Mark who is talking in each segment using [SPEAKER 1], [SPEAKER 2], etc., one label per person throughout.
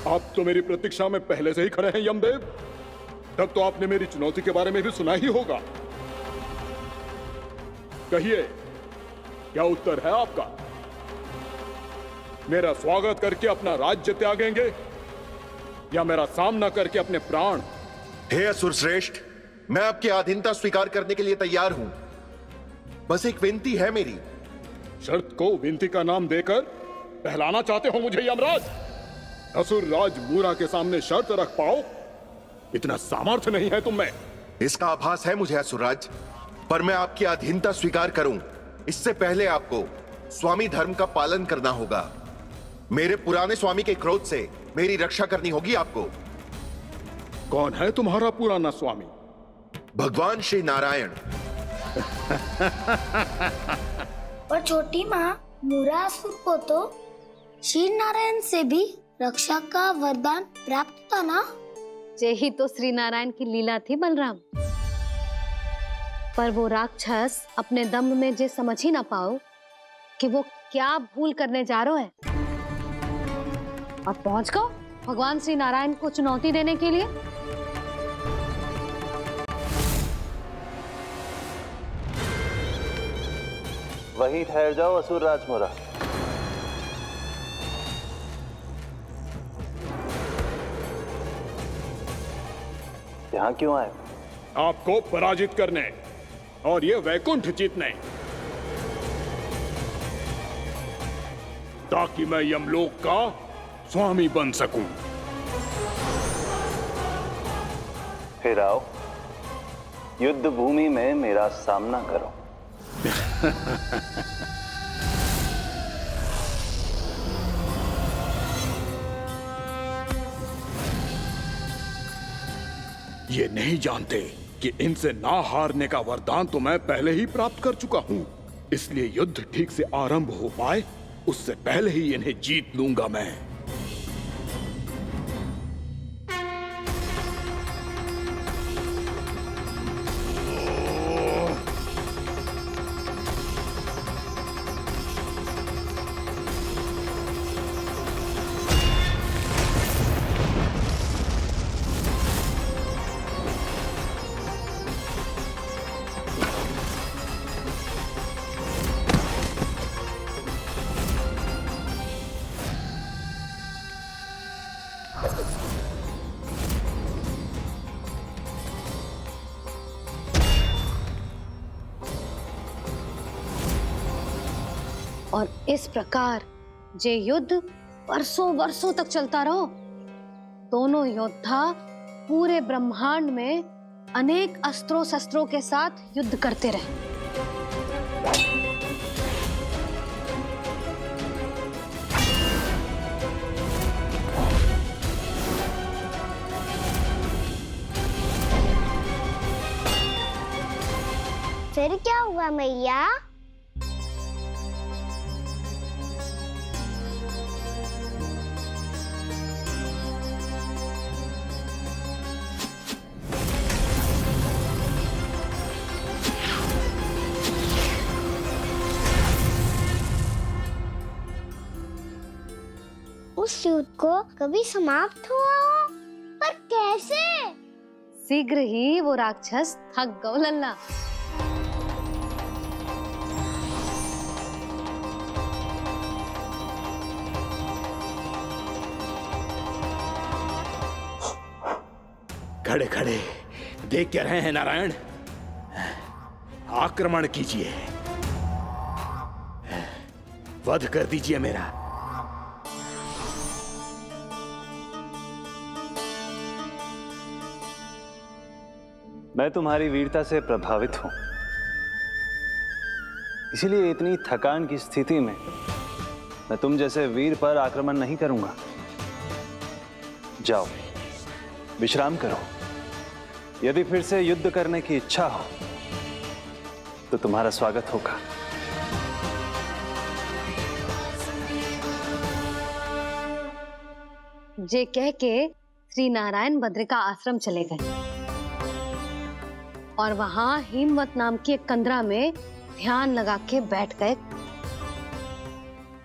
[SPEAKER 1] आप तो मेरी प्रतीक्षा में पहले से ही खड़े हैं यमदेव। तब तो आपने मेरी चुनौती के बारे में भी सुना ही होगा। कहिए, क्या उत्तर है आपका? मेरा स्वागत करके अपना राज्य त्यागेंगे या मेरा सामना करके अपने प्राण?
[SPEAKER 2] हे असुर श्रेष्ठ, मैं आपकी अधीनता स्वीकार करने के लिए तैयार हूं। बस एक विनती है मेरी।
[SPEAKER 1] शर्त को विनती का नाम देकर बहलाना चाहते हो मुझे यमराज? असुर राज मूरा के सामने शर्त रख पाओ, इतना सामर्थ्य नहीं है तुम में।
[SPEAKER 2] इसका आभास है मुझे असुरराज, पर मैं आपकी अधीनता स्वीकार करूं इससे पहले आपको स्वामी धर्म का पालन करना होगा। मेरे पुराने स्वामी के क्रोध से मेरी रक्षा करनी होगी आपको।
[SPEAKER 1] कौन है तुम्हारा पुराना स्वामी?
[SPEAKER 2] भगवान श्री नारायण।
[SPEAKER 3] पर छोटी माँ, मूरासुर को तो श्री नारायण से भी रक्षा का वरदान प्राप्त था ना?
[SPEAKER 4] यही तो श्री नारायण की लीला थी बलराम। पर वो राक्षस अपने दम में जे समझ ही ना पाओ कि वो क्या भूल करने जा रहे है। अब पहुंच गो भगवान श्री नारायण को चुनौती देने के लिए।
[SPEAKER 5] वहीं ठहर जाओ असुर राज मूरा। यहाँ क्यों आए?
[SPEAKER 1] आपको पराजित करने और ये वैकुंठ जीतने, ताकि मैं यमलोक का स्वामी बन सकूं।
[SPEAKER 5] फिर आओ, युद्ध भूमि में मेरा सामना करो।
[SPEAKER 1] ये नहीं जानते कि इनसे ना हारने का वरदान तो मैं पहले ही प्राप्त कर चुका हूं। इसलिए युद्ध ठीक से आरंभ हो पाए उससे पहले ही इन्हें जीत लूंगा मैं।
[SPEAKER 4] और इस प्रकार जे युद्ध वर्षों वर्षों तक चलता रहो। दोनों योद्धा पूरे ब्रह्मांड में अनेक अस्त्रों शस्त्रों के साथ युद्ध करते रहे।
[SPEAKER 3] फिर क्या हुआ मैया? उस युद्ध को कभी समाप्त हुआ हो, पर कैसे?
[SPEAKER 4] शीघ्र ही वो राक्षस थक गौ लल्ला।
[SPEAKER 1] खड़े खड़े देख क्या रहे हैं नारायण? आक्रमण कीजिए, वध कर दीजिए मेरा।
[SPEAKER 5] मैं तुम्हारी वीरता से प्रभावित हूं, इसीलिए इतनी थकान की स्थिति में मैं तुम जैसे वीर पर आक्रमण नहीं करूंगा। जाओ विश्राम करो। यदि फिर से युद्ध करने की इच्छा हो तो तुम्हारा स्वागत होगा।
[SPEAKER 4] जे कह के श्री नारायण बद्रिका आश्रम चले गए और वहां हिमवत नाम की एक कंदरा में ध्यान लगा के बैठ गए।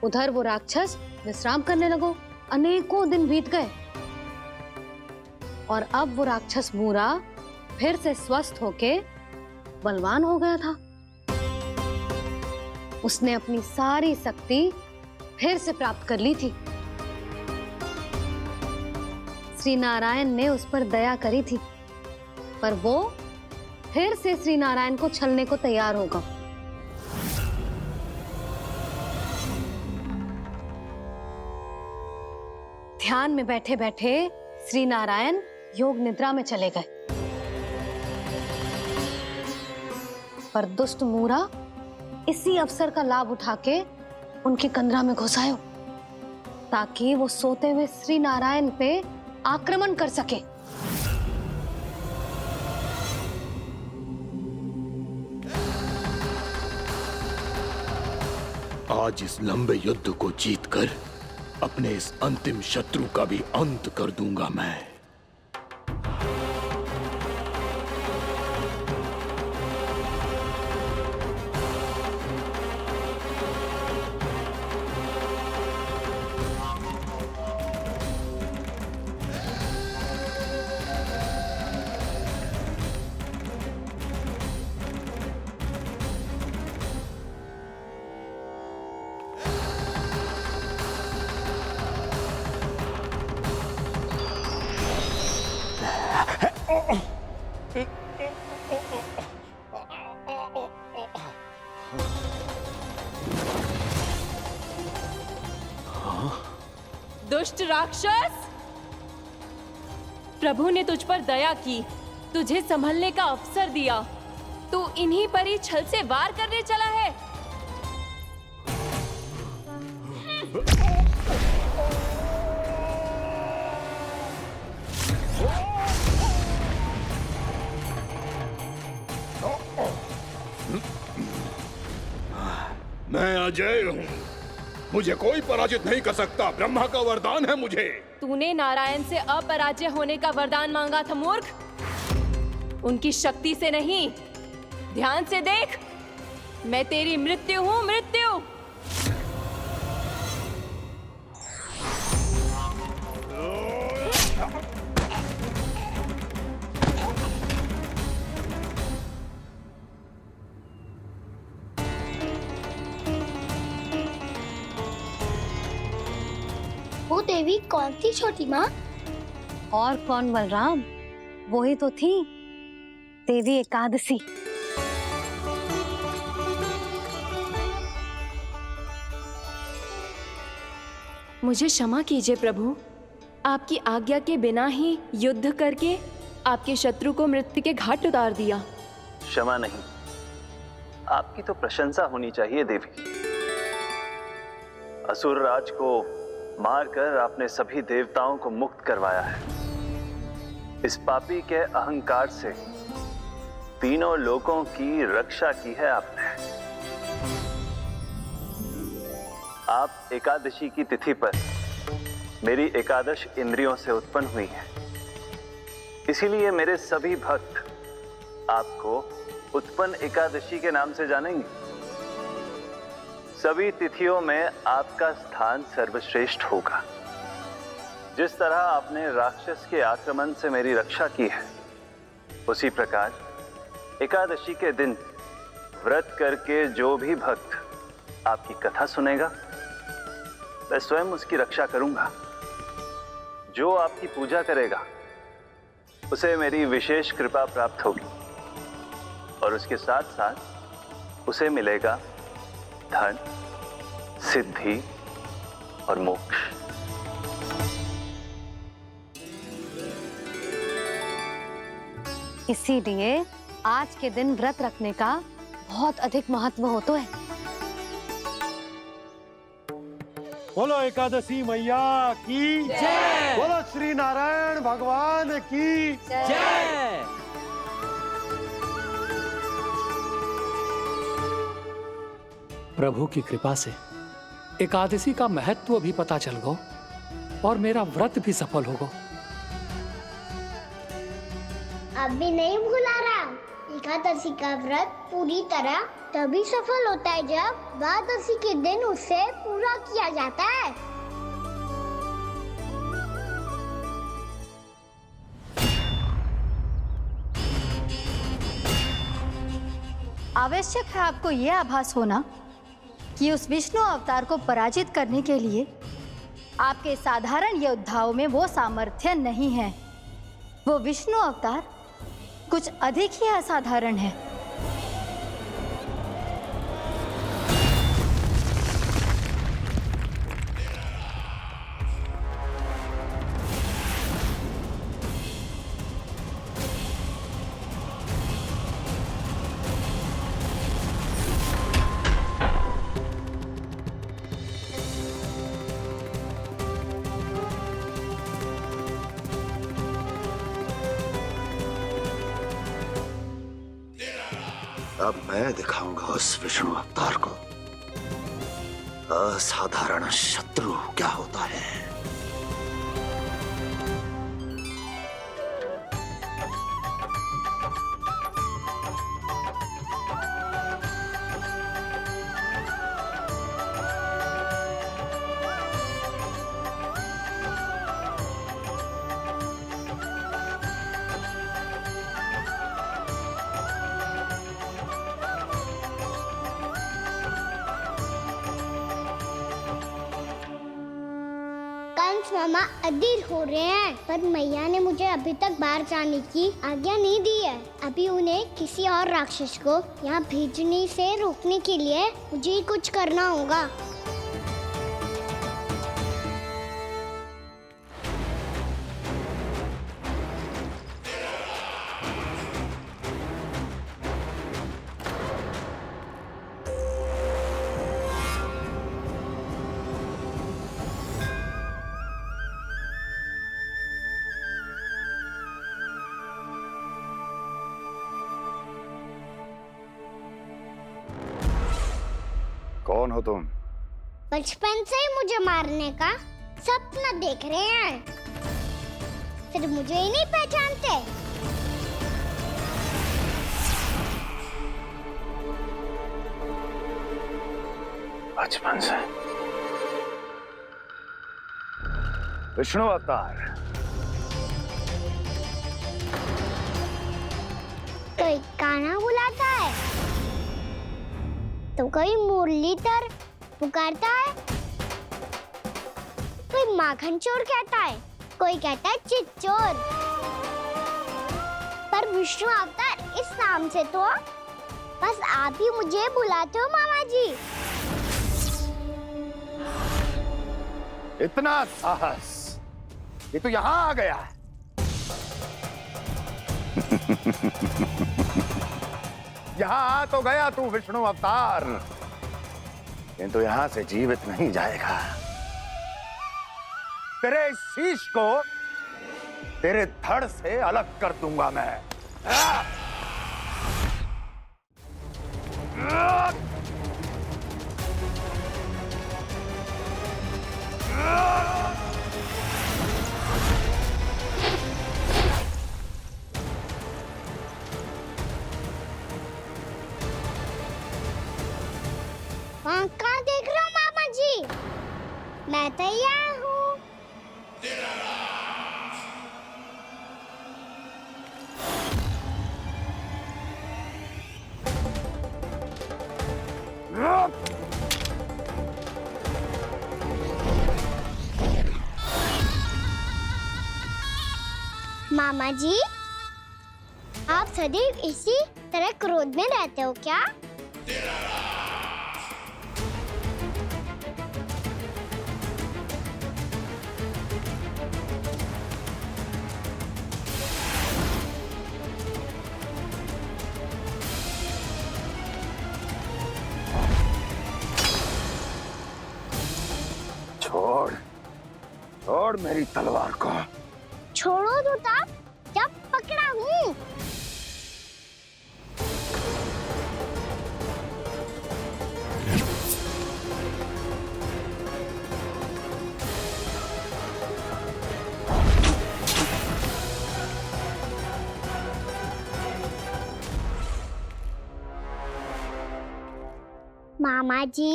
[SPEAKER 4] उधर वो राक्षस विश्राम करने लगो। अनेकों दिन बीत गए और अब वो राक्षस मूरा फिर से स्वस्थ होके बलवान हो गया था। उसने अपनी सारी शक्ति फिर से प्राप्त कर ली थी। श्री नारायण ने उस पर दया करी थी, पर वो फिर से श्री नारायण को छलने को तैयार होगा। ध्यान में बैठे बैठे श्री नारायण योग निद्रा में चले गए, पर दुष्ट मूरा इसी अवसर का लाभ उठा के उनकी कंदरा में घुस आयो, ताकि वो सोते हुए श्री नारायण पे आक्रमण कर सके।
[SPEAKER 1] आज इस लंबे युद्ध को जीतकर अपने इस अंतिम शत्रु का भी अंत कर दूंगा मैं।
[SPEAKER 6] दुष्ट राक्षस, प्रभु ने तुझ पर दया की, तुझे संभलने का अवसर दिया। तू इन्हीं पर ही छल से वार करने चला है।
[SPEAKER 1] मैं अजय हूँ, मुझे कोई पराजित नहीं कर सकता। ब्रह्मा का वरदान है मुझे।
[SPEAKER 6] तूने नारायण से अपराजय होने का वरदान मांगा था मूर्ख, उनकी शक्ति से नहीं। ध्यान से देख, मैं तेरी मृत्यु हूँ, मृत्यु।
[SPEAKER 3] वो देवी कौन थी छोटी माँ?
[SPEAKER 4] और कौन बलराम, वही तो थी देवी एकादशी।
[SPEAKER 6] मुझे क्षमा कीजिए प्रभु, आपकी आज्ञा के बिना ही युद्ध करके आपके शत्रु को मृत्यु के घाट उतार दिया।
[SPEAKER 5] क्षमा नहीं, आपकी तो प्रशंसा होनी चाहिए देवी। असुर राज को मारकर आपने सभी देवताओं को मुक्त करवाया है। इस पापी के अहंकार से तीनों लोकों की रक्षा की है आपने। आप एकादशी की तिथि पर मेरी एकादश इंद्रियों से उत्पन्न हुई हैं। इसीलिए मेरे सभी भक्त आपको उत्पन्न एकादशी के नाम से जानेंगे। सभी तिथियों में आपका स्थान सर्वश्रेष्ठ होगा। जिस तरह आपने राक्षस के आक्रमण से मेरी रक्षा की है, उसी प्रकार एकादशी के दिन व्रत करके जो भी भक्त आपकी कथा सुनेगा, मैं स्वयं उसकी रक्षा करूंगा। जो आपकी पूजा करेगा, उसे मेरी विशेष कृपा प्राप्त होगी और उसके साथ साथ उसे मिलेगा धन, सिद्धि और मोक्ष।
[SPEAKER 4] इसीलिए आज के दिन व्रत रखने का बहुत अधिक महत्व होता है।
[SPEAKER 7] बोलो एकादशी मैया की जय। बोलो श्री नारायण भगवान की जय।
[SPEAKER 8] प्रभु की कृपा से एकादशी का महत्व भी पता चल गो और मेरा व्रत भी सफल हो गो।
[SPEAKER 3] अब भी नहीं भूला राम, एकादशी का व्रत पूरी तरह तभी सफल होता है जब द्वादशी के दिन उसे पूरा किया जाता है।
[SPEAKER 9] आवश्यक है आपको यह आभास होना कि उस विष्णु अवतार को पराजित करने के लिए आपके साधारण योद्धाओं में वो सामर्थ्य नहीं है। वो विष्णु अवतार कुछ अधिक ही असाधारण है।
[SPEAKER 10] अब मैं दिखाऊंगा उस विष्णु अवतार को असाधारण शत्रु क्या होता है।
[SPEAKER 3] कंस मामा अधीर हो रहे हैं, पर मैया ने मुझे अभी तक बाहर जाने की आज्ञा नहीं दी है। अभी उन्हें किसी और राक्षस को यहाँ भेजने से रोकने के लिए मुझे ही कुछ करना होगा।
[SPEAKER 10] कौन हो तुम?
[SPEAKER 3] बचपन से ही मुझे मारने का सपना देख रहे हैं, फिर मुझे ही नहीं पहचानते।
[SPEAKER 10] बचपन से विष्णु अवतार।
[SPEAKER 3] कोई कान्हा बुलाता है तो कोई मुरलीधर पुकारता है, कोई माखन चोर कहता है, कोई कहता है चिच्चोर। पर विष्णु अवतार इस नाम से तो बस आप ही मुझे बुलाते हो मामा जी।
[SPEAKER 10] इतना साहस, ये तो यहाँ आ गया है। यहाँ आ तो गया तू विष्णु अवतार, किंतु यहाँ से जीवित नहीं जाएगा। तेरे इस शीश को तेरे धड़ से अलग कर दूंगा मैं।
[SPEAKER 3] वहाँ कहाँ देख रहे हो मामा जी? मैं तैयार हूँ। मामा जी, आप सदैव इसी तरह क्रोध में रहते हो क्या?
[SPEAKER 10] छोड़, छोड़ मेरी तलवार को।
[SPEAKER 3] छोड़ो तो तब जब पकड़ा हूँ। मामा जी,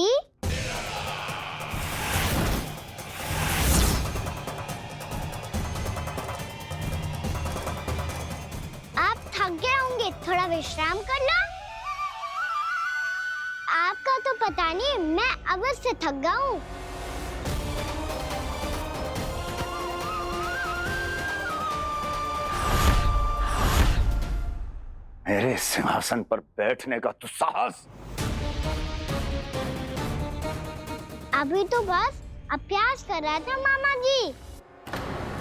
[SPEAKER 3] आप थक गए होंगे, थोड़ा विश्राम कर लो। आपका तो पता नहीं, मैं अवश्य थक गया हूँ।
[SPEAKER 10] मेरे सिंहासन पर बैठने का तो साहस।
[SPEAKER 3] अभी तो बस अभ्यास कर रहा था मामा जी।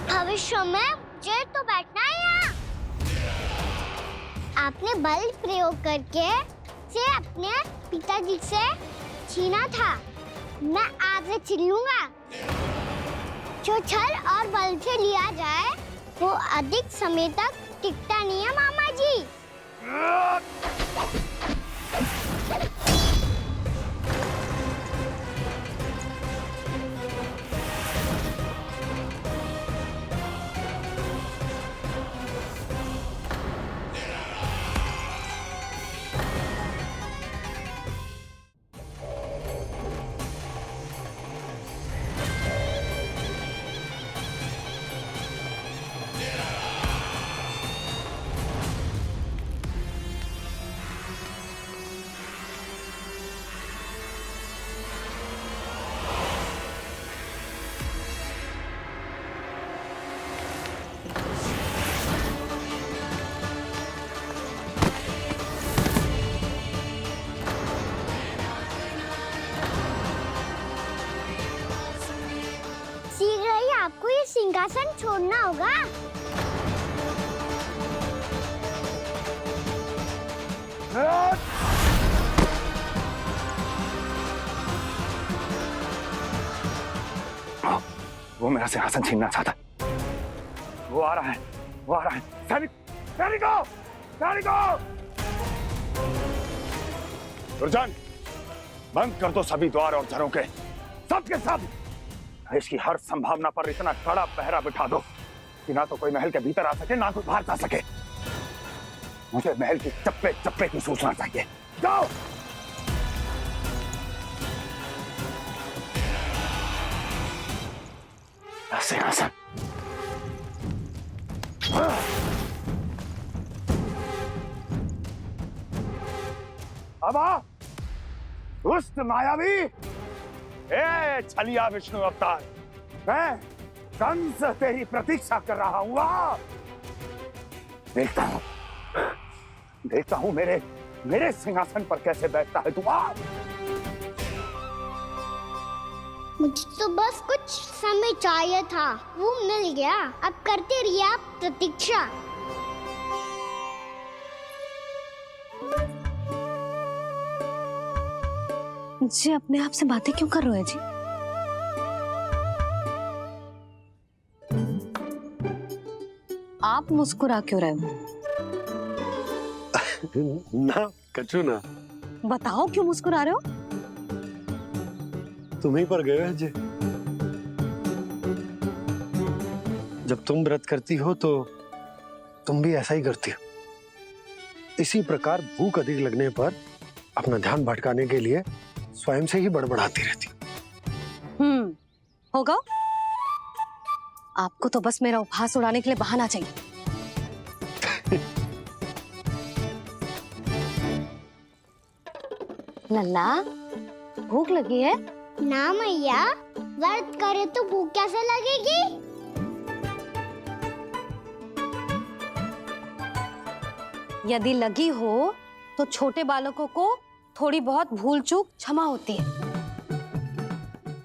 [SPEAKER 3] भविष्य में मुझे तो बैठना है यहाँ। आपने बल प्रयोग करके से अपने पिताजी से छीना था, मैं आज छीन लूंगा। जो छल और बल से लिया जाए वो अधिक समय तक टिकता नहीं है मामा जी। शीघ्र ही आपको ये सिंहासन छोड़ना होगा।
[SPEAKER 10] वो मेरा सिंहासन छीनना चाहता। वो आ रहा है, वो आ रहा है। सैनिकों, दुर्जन, बंद कर दो सभी द्वार और झरोखे, सब के सब। इसकी हर संभावना पर इतना कड़ा पहरा बिठा दो कि ना तो कोई महल के भीतर आ सके, ना कोई बाहर जा सके। मुझे महल की चप्पे चप्पे की सूचना चाहिए। जाओ। सिंहासन। अब आ, दुष्ट मायावी, ए छलिया विष्णु अवतार, मैं कंस तेरी प्रतीक्षा कर रहा हूं। आ, देखता हूं मेरे सिंहासन पर कैसे बैठता है तू। आ,
[SPEAKER 3] मुझे तो बस कुछ समय चाहिए था, वो मिल गया। अब करते रहिए आप प्रतीक्षा।
[SPEAKER 4] जी अपने आप से बातें क्यों कर रहे हैं जी? आप मुस्कुरा क्यों रहे हो?
[SPEAKER 7] ना कछु ना।
[SPEAKER 4] बताओ क्यों मुस्कुरा रहे हो?
[SPEAKER 7] तुम ही पर गए जी। जब तुम व्रत करती हो तो तुम भी ऐसा ही करती हो। इसी प्रकार भूख अधिक लगने पर अपना ध्यान भटकाने के लिए स्वयं से ही बड़बड़ाती रहती।
[SPEAKER 4] होगा। आपको तो बस मेरा उपहास उड़ाने के लिए बहाना चाहिए। लल्ला, भूख लगी है?
[SPEAKER 3] ना मैया, व्रत करे तो भूख कैसे लगेगी?
[SPEAKER 4] यदि लगी हो तो छोटे बालकों को थोड़ी बहुत भूल चूक क्षमा होती है।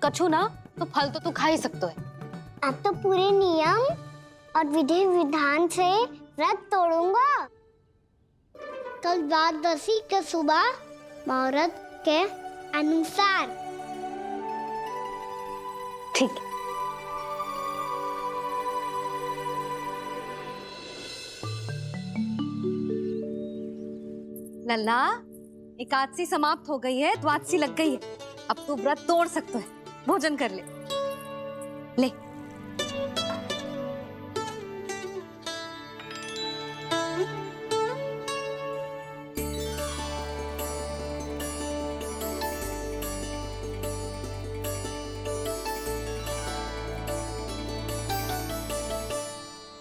[SPEAKER 4] कछु ना तो फल तो तू खा ही सकते है।
[SPEAKER 3] अब तो पूरे नियम और विधि विधान से व्रत तोड़ूंगा। कल द्वादशी के सुबह मुहूर्त के अनुसार।
[SPEAKER 4] ठीक। लल्ला, एकादशी समाप्त हो गई है, द्वादशी लग गई है। अब तू व्रत तोड़ सकते है। भोजन कर ले। ले।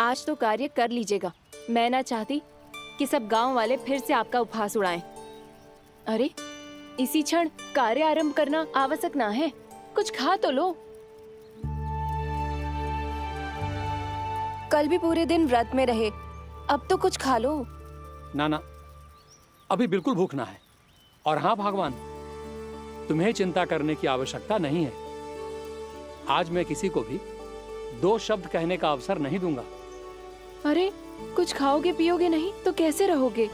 [SPEAKER 6] आज तो कार्य कर लीजिएगा। मैं ना चाहती कि सब गांव वाले फिर से आपका उपहास उड़ाएं। अरे, इसी क्षण कार्य आरंभ करना आवश्यक ना है। कुछ खा तो लो। कल भी पूरे दिन व्रत में रहे, अब तो कुछ खा लो।
[SPEAKER 8] ना ना, अभी बिल्कुल भूख ना है। और हाँ भगवान, तुम्हें चिंता करने की आवश्यकता नहीं है। आज मैं किसी को भी 2 शब्द कहने का अवसर नहीं दूंगा।
[SPEAKER 6] अरे, कुछ खाओगे पियोगे नहीं तो कैसे रहोगे?